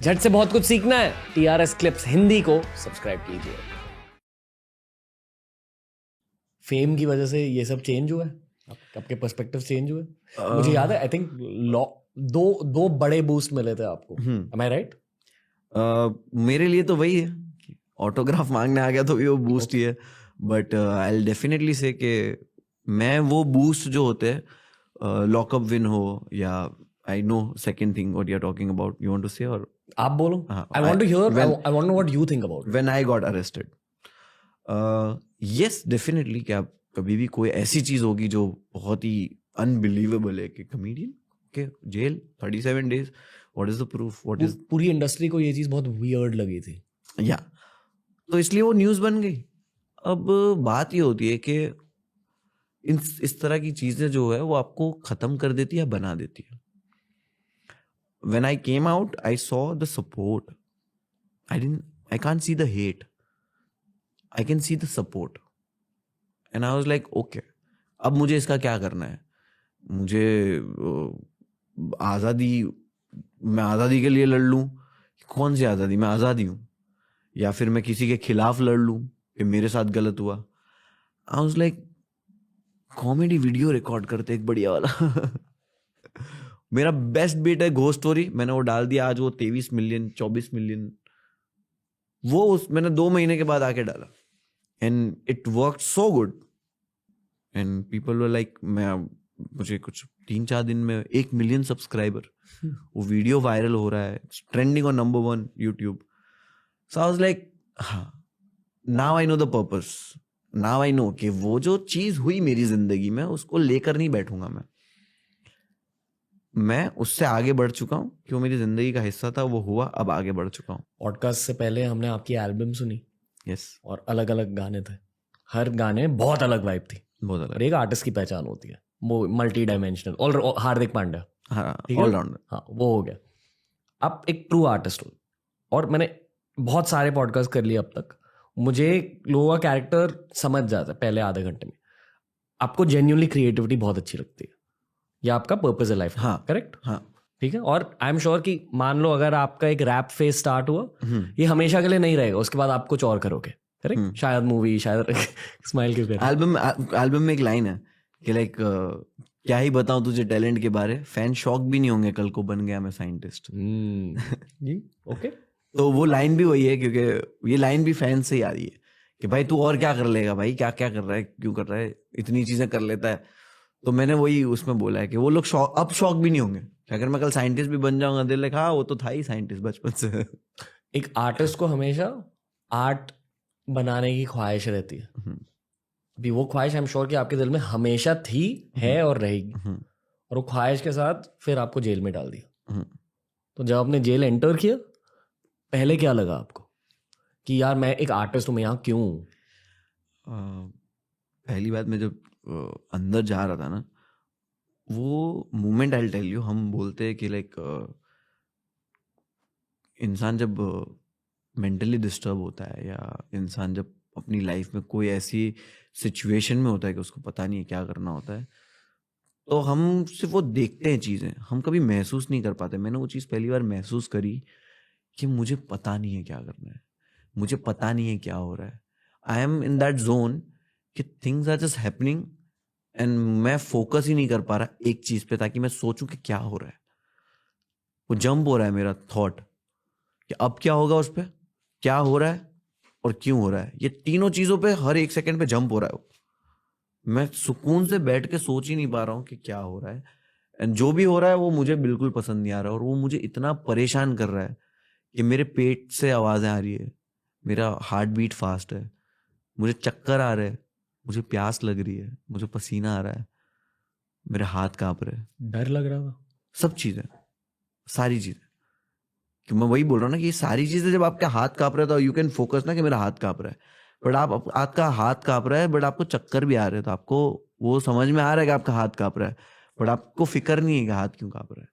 झट से बहुत कुछ सीखना है, TRS क्लिप्स हिंदी को सब्सक्राइब कीजिए। फेम की वजह से ये सब चेंज हुआ है, आपके पर्सपेक्टिव चेंज हुए? मुझे याद है, आई थिंक दो बड़े बूस्ट मिले थे आपको, एम आई राइट? मेरे लिए तो वही है कि ऑटोग्राफ मांगने आ गया तो भी वो बूस्ट ही है, बट आई विल डेफिनेटली से कि मैं वो बूस्ट जो होते हैं, लॉकअप विन हो या I know second thing what you are talking about, you want to say? और आप बोलो, I want to hear, I want to know what you think about when I got arrested. Yes definitely, क्या कभी भी कोई ऐसी चीज होगी जो बहुत ही अनबिलीवेबल है कि कॉमेडियन के jail 37 days, what is the proof, what is? पूरी इंडस्ट्री को ये चीज बहुत वियर्ड लगी थी। या तो इसलिए वो न्यूज बन गई। अब बात ये होती है कि इस तरह की चीजें जो है वो आपको खत्म कर देती है, बना देती है। When I came out, I saw the support. I can't see the hate. I can see the support. And I was like, okay, अब मुझे इसका क्या करना है? मुझे आज़ादी, मैं आज़ादी के लिए लड़ लूँ? कौन सी आज़ादी? मैं आज़ादी हूँ। या फिर मैं किसी के खिलाफ लड़ लूँ कि मेरे साथ गलत हुआ? I was like, comedy video record करते एक बढ़िया वाला। मेरा बेस्ट बीट है घोस्ट स्टोरी, मैंने वो डाल दिया, आज वो 23 मिलियन 24 मिलियन, वो मैंने 2 महीने के बाद आके डाला and it work so good and people were like, मुझे कुछ 3-4 दिन में 1 मिलियन सब्सक्राइबर, वो वीडियो वायरल हो रहा है, trending on number 1 YouTube. So I was like, हाँ, now I know the purpose, now I know कि वो जो चीज हुई मेरी जिंदगी में उसको लेकर नहीं बैठूंगा मैं उससे आगे बढ़ चुका हूँ कि वो मेरी जिंदगी का हिस्सा था, वो हुआ, अब आगे बढ़ चुका हूँ। पॉडकास्ट से पहले हमने आपकी एल्बम सुनी, यस, और अलग अलग गाने थे, हर गाने बहुत अलग वाइब थी, बहुत और अलग। एक आर्टिस्ट की पहचान होती है, वो मल्टी डायमेंशनल। और हार्दिक पांड्या, हाँ, ठीक है? ऑलराउंडर। हाँ, वो हो गया। आप एक ट्रू आर्टिस्ट हो, और मैंने बहुत सारे पॉडकास्ट कर लिए अब तक, मुझे लोगों का कैरेक्टर समझ जाता है पहले आधे घंटे में। आपको जेन्युइनली क्रिएटिविटी बहुत अच्छी लगती है, ये आपका पर्पस है लाइफ का। हाँ, करेक्ट? हाँ, ठीक है। और आई एम श्योर कि मान लो अगर आपका एक रैप फेज स्टार्ट हुआ, ये हमेशा के लिए नहीं रहेगा, उसके बाद आप कुछ और करोगे। करेक्ट? शायद मूवी, शायद स्माइल क्यों कर रहे हैं? एल्बम में एक लाइन है कि लाइक, क्या ही बताऊं तुझे टैलेंट के बारे, फैन शॉक भी नहीं होंगे कल को बन गया मैं साइंटिस्ट। जी, ओके। तो वो लाइन भी वही है, क्योंकि ये लाइन भी फैन से ही आ रही है कि भाई तू और क्या कर लेगा, भाई क्या क्या कर रहा है, क्यों कर रहा है, इतनी चीजें कर लेता है। तो मैंने वही उसमें बोला है कि वो लोग अब शॉक भी नहीं होंगे कि अगर मैं कल साइंटिस्ट भी बन जाऊंगा, दिल लाइक, हाँ वो तो था ही साइंटिस्ट बचपन से। एक आर्टिस्ट को हमेशा आर्ट बनाने की ख्वाहिश रहती है। अभी वो ख्वाहिश आई एम श्योर कि आपके दिल में हमेशा थी, है और रहेगी। और वो ख्वाहिश के साथ फिर आपको जेल में डाल दिया। तो जब आपने जेल एंटर किया, पहले क्या लगा आपको कि यार मैं एक आर्टिस्ट हूं, मैं यहाँ क्यों हूं? पहली बात, मैं जब अंदर जा रहा था ना, वो मोमेंट, आई टेल यू, हम बोलते हैं कि लाइक इंसान जब मेंटली डिस्टर्ब होता है, या इंसान जब अपनी लाइफ में कोई ऐसी सिचुएशन में होता है कि उसको पता नहीं है क्या करना होता है, तो हम सिर्फ वो देखते हैं चीज़ें, हम कभी महसूस नहीं कर पाते। मैंने वो चीज़ पहली बार महसूस करी कि मुझे पता नहीं है क्या करना है, मुझे पता नहीं है क्या हो रहा है। I am in that zone कि things are just happening and मैं फोकस ही नहीं कर पा रहा एक चीज़ पे, ताकि मैं सोचूं कि क्या हो रहा है। वो जंप हो रहा है मेरा थॉट कि अब क्या होगा, उस पर क्या हो रहा है और क्यों हो रहा है, ये तीनों चीज़ों पे हर एक सेकंड पे जंप हो रहा है। मैं सुकून से बैठ के सोच ही नहीं पा रहा हूँ कि क्या हो रहा है, एंड जो भी हो रहा है वो मुझे बिल्कुल पसंद नहीं आ रहा, और वो मुझे इतना परेशान कर रहा है कि मेरे पेट से आवाज़ें आ रही है, मेरा हार्ट बीट फास्ट है, मुझे चक्कर आ रहे हैं, मुझे प्यास लग रही है, मुझे पसीना आ रहा है, मेरे हाथ कांप रहे हैं, डर लग रहा था, सब चीज़ें, सारी चीज़ें। कि मैं वही बोल रहा हूँ ना कि ये सारी चीज़ें जब आपका हाथ कांप रहा है तो यू कैन फोकस ना कि मेरा हाथ कांप रहा है, बट आपका हाथ कांप रहा है, बट आपको चक्कर भी आ रहे हैं, तो आपको वो समझ में आ रहा है कि आपका हाथ कांप रहा है, बट आपको फिक्र नहीं है कि हाथ क्यों कांप रहा है,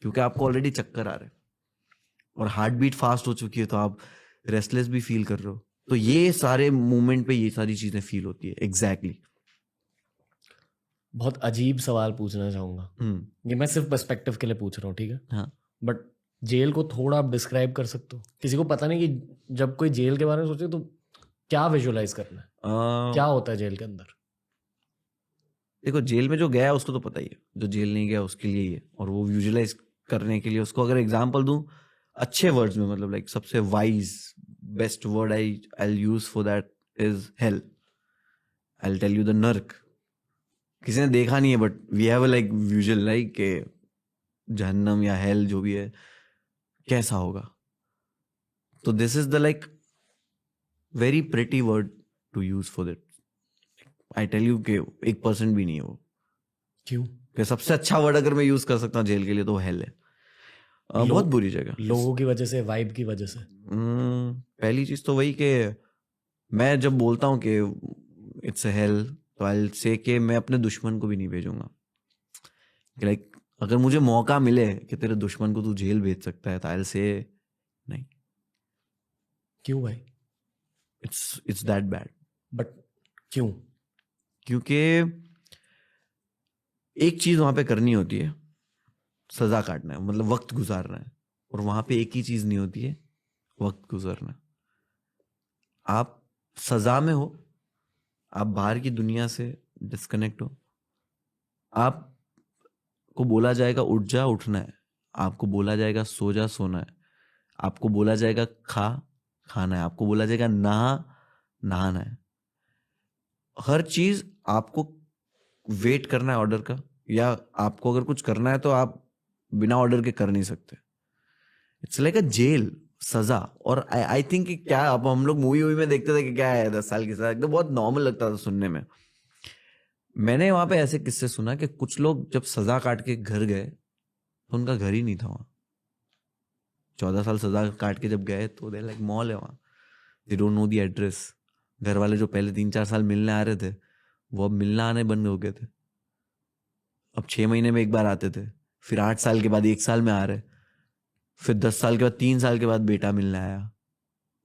क्योंकि आपको ऑलरेडी चक्कर आ रहे हैं और हार्ट बीट फास्ट हो चुकी है, तो आप रेस्टलेस भी फील कर रहे हो। तो ये सारे मूवमेंट पे ये सारी चीजें फील होती है। एग्जैक्टली। बहुत अजीब सवाल पूछना चाहूंगा, ये मैं सिर्फ पर्सपेक्टिव के लिए पूछ रहा हूँ, ठीक है? हाँ, बट जेल को थोड़ा आप डिस्क्राइब कर सकते हो? किसी को पता नहीं कि जब कोई जेल के बारे में सोचे तो क्या विजुअलाइज करना है, क्या होता है जेल के अंदर? देखो, जेल में जो गया है उसको तो पता ही है, जो जेल नहीं गया उसके लिए ही है। और वो विजुअलाइज करने के लिए उसको अगर एग्जांपल दूं अच्छे वर्ड्स में, मतलब लाइक सबसे wise best word I use for that is hell. I tell you the narak. किसी ने देखा नहीं है but we have like visual like के जहन्नम या हेल जो भी है कैसा होगा। तो this is the like very pretty word to use for that. I tell you के 1% भी नहीं है वो। क्यों? कि सबसे अच्छा वर्ड अगर मैं यूज कर सकता हूँ जेल के लिए तो हेल है। बहुत बुरी जगह। लोगों की वजह से, वाइब की वजह से। पहली चीज तो वही कि मैं जब बोलता हूँ कि इट्स अ हेल तो आई से कि मैं अपने दुश्मन को भी नहीं भेजूंगा। लाइक अगर मुझे मौका मिले कि तेरे दुश्मन को तू जेल भेज सकता है तो आई से नहीं। क्यों भाई? It's that bad. बट क्यों? क्योंकि एक चीज वहां पे करनी होती है, सजा काटना है, मतलब वक्त गुजारना है। और वहां पे एक ही चीज नहीं होती है, वक्त गुजारना। आप सजा में हो, आप बाहर की दुनिया से डिस्कनेक्ट हो, आपको बोला जाएगा उठ जा, उठना है। आपको बोला जाएगा सो जा, सोना है। आपको बोला जाएगा खा, खाना है। आपको बोला जाएगा नहा, नहाना है। हर चीज आपको वेट करना है ऑर्डर का, या आपको अगर कुछ करना है तो आप बिना ऑर्डर के कर नहीं सकते। इट्स लाइक अ जेल, सजा। और आई थिंक क्या अब हम लोग मूवी में देखते थे कि क्या है 10 साल की सजा, एकदम बहुत नॉर्मल लगता था सुनने में। मैंने वहां पे ऐसे किस्से सुना कि कुछ लोग जब सजा काट के घर गए तो उनका घर ही नहीं था वहां। 14 साल सजा काट के जब गए तो दे लाइक मॉल है वहां, they don't know the address. घर वाले जो पहले 3-4 साल मिलने आ रहे थे वो अब मिलने आने बंद हो गए थे। अब 6 महीने में एक बार आते थे, फिर 8 साल के बाद 1 साल में आ रहे, फिर 10 साल के बाद 3 साल के बाद बेटा मिलने आया,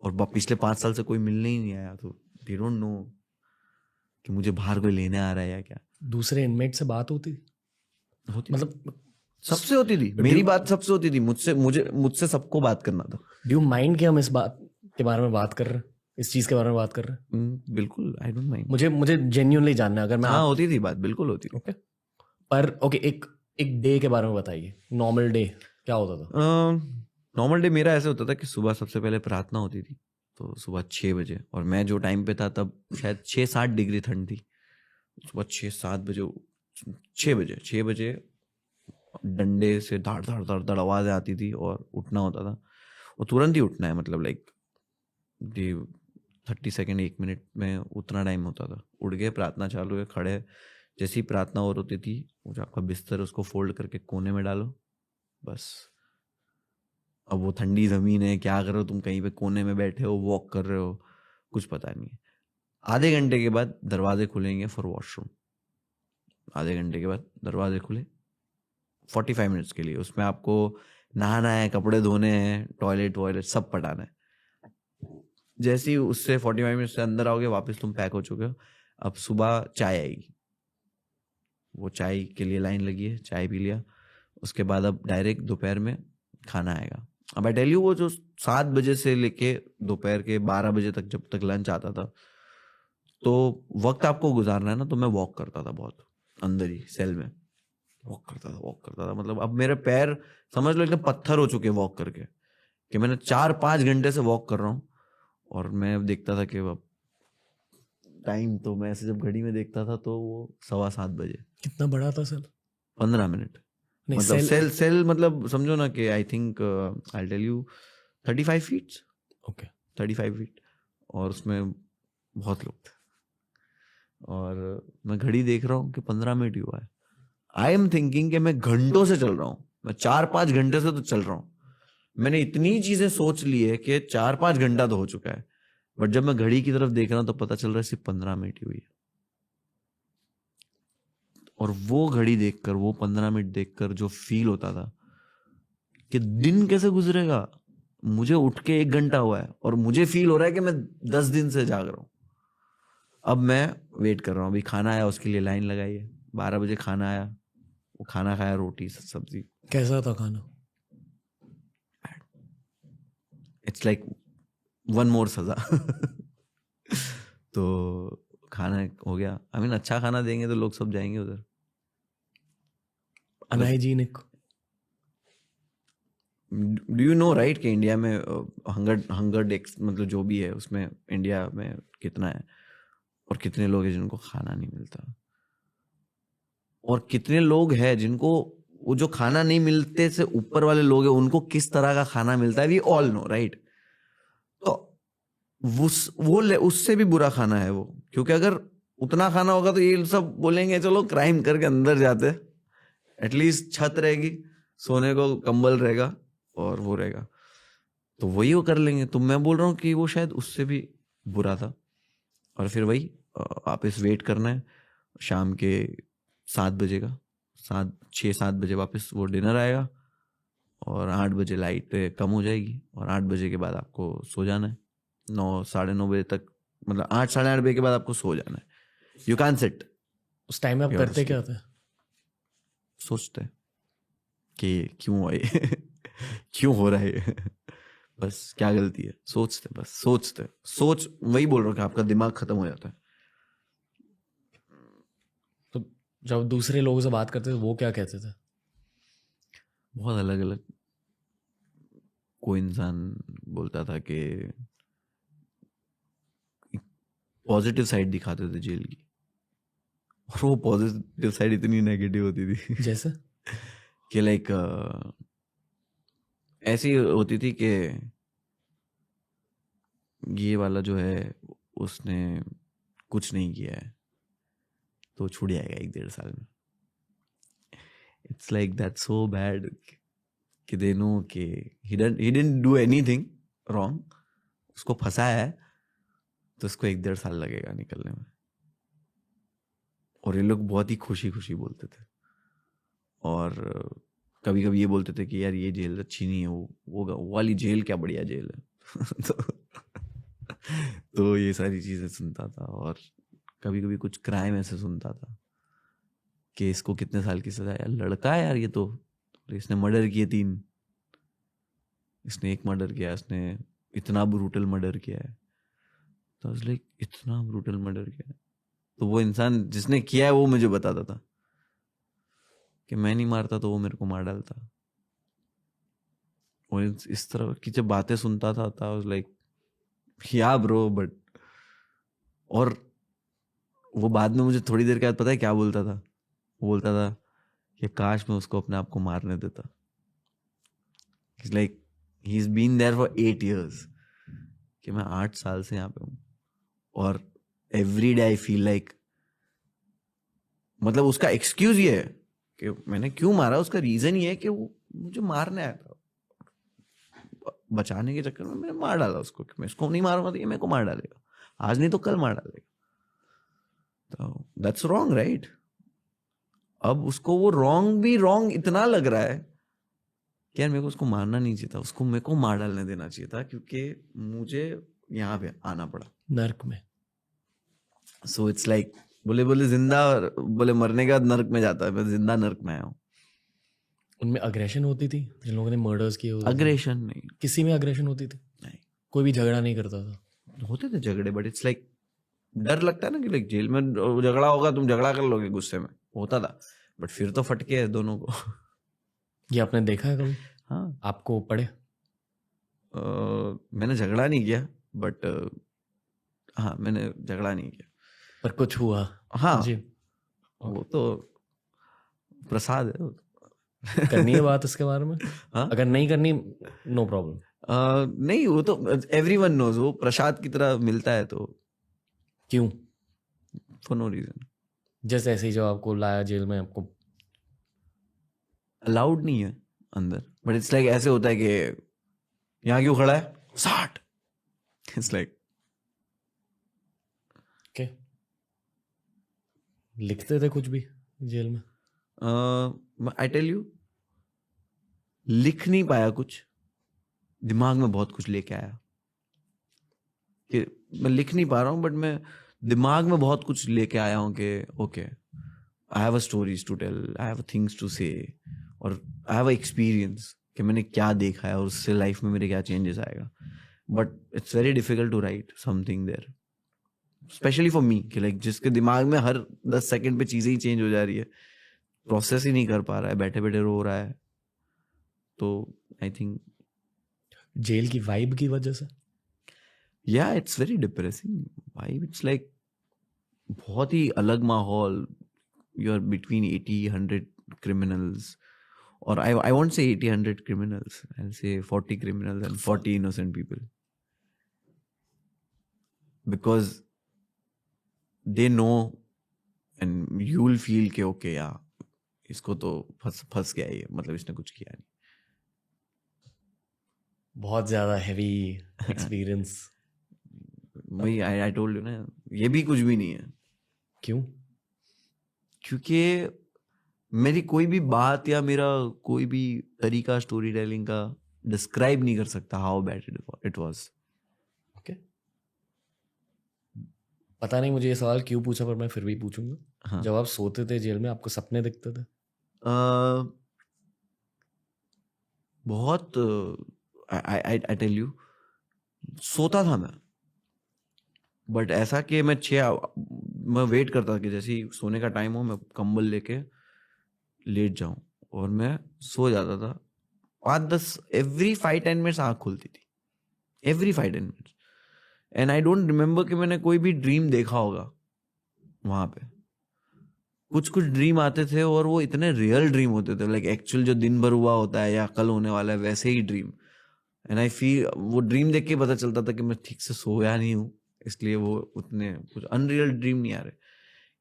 और पिछले 5 साल से कोई मिलने ही नहीं आया। तो दे डोंट नो कि मुझे बाहर कोई लेने आ रहा है या क्या। दूसरे इनमेट से बात होती होती मतलब सबसे होती थी, मेरी बात सबसे होती थी, मुझसे सबको बात करना था। डू यू माइंड कि हम इस बात के बारे में बात कर रहे हैं, इस चीज के बारे में बात कर रहे हैं? बिल्कुल, आई डोंट माइंड। मुझे जेन्युइनली जानना है। अगर मैं होती थी बात, बिल्कुल होती थी। ओके पर ओके, एक डे के बारे में बताइए। नॉर्मल डे क्या होता था? नॉर्मल डे मेरा ऐसे होता था कि सुबह सबसे पहले प्रार्थना होती थी, तो सुबह 6 बजे। और मैं जो टाइम पे था तब शायद 6-7 डिग्री ठंड थी। सुबह 6-7 बजे, 6 बजे डंडे से धाड़ धाड़ धाड़ धाड़ आवाजें आती थी और उठना होता था। और तुरंत ही उठना है, मतलब लाइक 30 सेकेंड 1 मिनट में उतना टाइम होता था। उठ गए, प्रार्थना चालू है, खड़े। जैसी ही प्रार्थना और होती थी, वो जो आपका बिस्तर है उसको फोल्ड करके कोने में डालो, बस। अब वो ठंडी जमीन है, क्या कर रहे हो तुम, कहीं पे कोने में बैठे हो, वॉक कर रहे हो, कुछ पता नहीं है। आधे घंटे के बाद दरवाजे खुलेंगे फॉर वॉशरूम। आधे घंटे के बाद दरवाजे खुले 45 मिनट्स के लिए। उसमें आपको नहाना है, कपड़े धोने हैं, टॉयलेट सब पटाना है। जैसे ही उससे 45 मिनट से अंदर आओगे वापस तुम पैक हो चुके हो। अब सुबह चाय आएगी, वो चाय के लिए लाइन लगी है, चाय पी लिया। उसके बाद अब डायरेक्ट दोपहर में खाना आएगा। अब आई टेल यू, वो जो 7 बजे से लेके दोपहर के 12 बजे तक, जब तक लंच आता था, तो वक्त आपको गुजारना है ना। तो मैं वॉक करता था बहुत, अंदर ही सेल में वॉक करता था। मतलब अब मेरे पैर समझ लो एकदम पत्थर हो चुके वॉक करके, कि मैंने 4-5 घंटे से वॉक कर रहा हूँ। और मैं देखता था कि अब टाइम, तो मैं ऐसे जब घड़ी में देखता था तो वो 7:15 बजे। कितना बड़ा था सेल? 15 मिनट। मतलब सेल मतलब समझो ना कि I think I tell you 35 feet. Okay, 35 feet. और उसमें बहुत लोग थे। और मैं घड़ी देख रहा हूँ कि 15 मिनट ही हुआ है। आई एम थिंकिंग कि मैं घंटों से चल रहा हूँ, मैं 4-5 घंटे से तो चल रहा हूँ। मैंने इतनी चीजें सोच ली है कि 4-5 घंटा तो हो चुका है। बट जब मैं घड़ी की तरफ देख रहा हूँ तो पता चल रहा है सिर्फ 15 मिनट ही हुई है। और वो घड़ी देखकर, वो 15 मिनट देखकर जो फील होता था कि दिन कैसे गुजरेगा। मुझे उठ के 1 घंटा हुआ है और मुझे फील हो रहा है कि मैं 10 दिन से जाग रहा हूँ। अब मैं वेट कर रहा हूँ, अभी खाना आया, उसके लिए लाइन लगाई है। 12 बजे खाना आया, वो खाना खाया, रोटी सब्जी। कैसा था खाना? इट्स लाइक वन मोर सजा। तो खाना हो गया, आई मीन अच्छा खाना देंगे तो लोग सब जाएंगे उधर। Unhygienic. Do you know right कि इंडिया में हंगर डेक्स मतलब जो भी है उसमें इंडिया में कितना है, और कितने लोग हैं जिनको खाना नहीं मिलता, और कितने लोग हैं जिनको वो जो खाना नहीं मिलते से ऊपर वाले लोग हैं उनको किस तरह का खाना मिलता है, वी ऑल नो राइट। तो उससे भी बुरा खाना है वो, क्योंकि अगर उतना खाना होगा तो ये सब बोलेंगे चलो क्राइम करके अंदर जाते, एटलीस्ट छत रहेगी, सोने को कंबल रहेगा और वो रहेगा, तो वही वो कर लेंगे। तो मैं बोल रहा हूँ कि वो शायद उससे भी बुरा था। और फिर वही वापस वेट करना है शाम के 7 बजे का, 6-7 बजे वापस वो डिनर आएगा, और 8 बजे लाइट कम हो जाएगी, और 8 बजे के बाद आपको सो जाना है। 9-9:30 बजे तक, मतलब 8-8:30 बजे के बाद आपको सो जाना है। You can sit. उस टाइम में आप करते क्या थे? सोचते कि क्यों आए क्यों हो रहा है बस क्या गलती है, सोचते, बस सोच वही बोल रहा हूँ कि आपका दिमाग खत्म हो जाता है। तो जब दूसरे लोगों से बात करते थे वो क्या कहते थे? बहुत अलग अलग। कोई इंसान बोलता था कि पॉजिटिव साइड दिखाते थे जेल की, और वो पॉजिटिव साइड इतनी नेगेटिव होती थी जैसे कि लाइक ऐसी होती थी कि ये वाला जो है उसने कुछ नहीं किया है तो छूट जाएगा 1-1.5 साल में। It's like that so bad कि दे नो कि he didn't do anything wrong, उसको फंसाया है तो उसको 1-1.5 साल लगेगा निकलने में। और ये लोग बहुत ही खुशी खुशी बोलते थे, और कभी कभी ये बोलते थे कि यार ये जेल अच्छी नहीं है, वो वाली जेल क्या बढ़िया जेल है तो ये सारी चीजें सुनता था। और कभी कभी कुछ क्राइम ऐसे सुनता था कि इसको कितने साल की सजा है, यार लड़का है यार ये तो इसने मर्डर किए 3, इसने 1 मर्डर किया, इसने इतना ब्रूटल मर्डर किया है। तो लाइक इतना ब्रूटल मर्डर किया है, तो वो इंसान जिसने किया है वो मुझे बताता था कि मैं नहीं मारता तो वो मेरे को मार डालता। और इस तरह की जब बातें सुनता था लाइक या ब्रो बट। और वो बाद में मुझे थोड़ी देर के बाद पता है क्या बोलता था? वो बोलता था कि काश मैं उसको अपने आप को मारने देता। He's like he's been there for 8 years, कि मैं 8 साल से यहाँ पे हूँ, और every day I feel like, मतलब उसका एक्सक्यूज ये है कि मैंने क्यों मारा, उसका रीजन ये है कि वो मुझे मारने आया था, बचाने के चक्कर में मैंने मार डाला उसको, कि मैं इसको नहीं मारूंगा तो ये मेरे को मार डालेगा, आज नहीं तो कल मार डालेगा। तो दैट्स रॉन्ग राइट। अब उसको वो रॉन्ग इतना लग रहा है कि यार मेरे को उसको मारना नहीं चाहिए था, उसको मेरे को मार डालने देना चाहिए था, क्योंकि मुझे यहाँ पे आना पड़ा नर्क में। सो इट्स लाइक बोले जिंदा, बोले मरने के बाद नर्क में जाता है, मैं जिंदा नर्क में आया हूँ। उनमें अग्रेशन होती थी जिन लोगों ने मर्डर्स किए होते थे? अग्रेशन नहीं, किसी में अग्रेशन होती थी? नहीं, कोई भी झगड़ा नहीं करता था? होते थे झगड़े, बट इट्स लाइक डर लगता है ना कि लाइक जेल में झगड़ा होगा, तुम झगड़ा कर लोगे गुस्से में, होता था, बट फिर तो फटके है दोनों को ये आपने देखा है कभी? हाँ, आपको पड़े? मैंने झगड़ा नहीं किया, बट हाँ मैंने झगड़ा नहीं किया, पर कुछ हुआ? हाँ जी। वो तो प्रसाद है वो तो। करनी है बात इसके बारे में? हाँ? अगर नहीं करनी नो प्रॉब्लम। नहीं वो तो एवरीवन नोज, वो प्रसाद की तरह मिलता है, तो क्यों? For no reason. जैसे ऐसे ही जब आपको लाया जेल में, आपको अलाउड नहीं है अंदर, बट इट्स लाइक ऐसे होता है कि यहाँ क्यों खड़ा है 60, इट्स लाइक क्या लिखते थे कुछ भी जेल में? आई टेल यू, लिख नहीं पाया कुछ, दिमाग में बहुत कुछ लेके आया कि मैं लिख नहीं पा रहा हूँ, बट मैं दिमाग में बहुत कुछ लेके आया हूँ कि okay I have a stories to tell, I have things to say, और आई हैव अ एक्सपीरियंस कि मैंने क्या देखा है और उससे लाइफ में मेरे क्या चेंजेस आएगा। But it's very difficult to write something there, especially for me कि लाइक जिसके दिमाग में हर 10 सेकंड पे चीजें ही चेंज हो जा रही है, प्रोसेस ही नहीं कर पा रहा है, बैठे बैठे रो रहा है. तो आई थिंक जेल की वाइब की वजह से. या it's very depressing vibe. It's like बहुत ही अलग माहौल. You are between 80-100 criminals, or I won't say 80-100 criminals, I'll say 40 criminals and 40 innocent people, because they know and you'll feel कि okay यार इसको तो फंस गया ये, मतलब इसने कुछ किया नहीं. बहुत ज्यादा हैवी एक्सपीरियंस. वही I told you ना, ये भी कुछ भी नहीं है. क्यों? क्योंकि मेरी कोई भी बात या मेरा कोई भी तरीका स्टोरी टेलिंग का डिस्क्राइब नहीं कर सकता how bad it was. Okay, पता नहीं मुझे ये सवाल क्यों पूछा, पर मैं फिर भी पूछूंगा. हाँ. जब आप सोते थे जेल में, आपको सपने दिखते थे? बहुत. आई टेल यू, सोता था मैं, बट ऐसा कि मैं वेट करता था कि जैसे ही सोने का टाइम हो मैं कंबल लेके लेट जाऊं और मैं सो जाता था. 5-10 एवरी 5-10 मिनट्स आँख खुलती थी, every 5-10 minutes. And I don't remember कि मैंने कोई भी ड्रीम देखा होगा वहां पे. कुछ ड्रीम आते थे और वो इतने रियल ड्रीम होते थे, लाइक एक्चुअल जो दिन भर हुआ होता है या कल होने वाला है वैसे ही ड्रीम. एंड आई फील वो ड्रीम देख के पता चलता था कि मैं ठीक से सोया नहीं हूँ, इसलिए वो उतने कुछ अनरियल ड्रीम नहीं आ रहे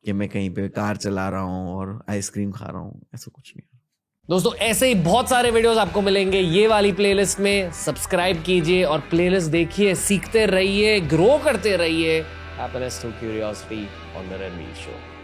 कि मैं कहीं पे कार चला रहा हूँ और आइसक्रीम खा रहा हूँ, ऐसा कुछ नहीं. दोस्तों ऐसे ही बहुत सारे वीडियोस आपको मिलेंगे ये वाली प्लेलिस्ट में. सब्सक्राइब कीजिए और प्लेलिस्ट देखिए, सीखते रहिए, ग्रो करते रहिए. Happiness through curiosity on the Ranveer show.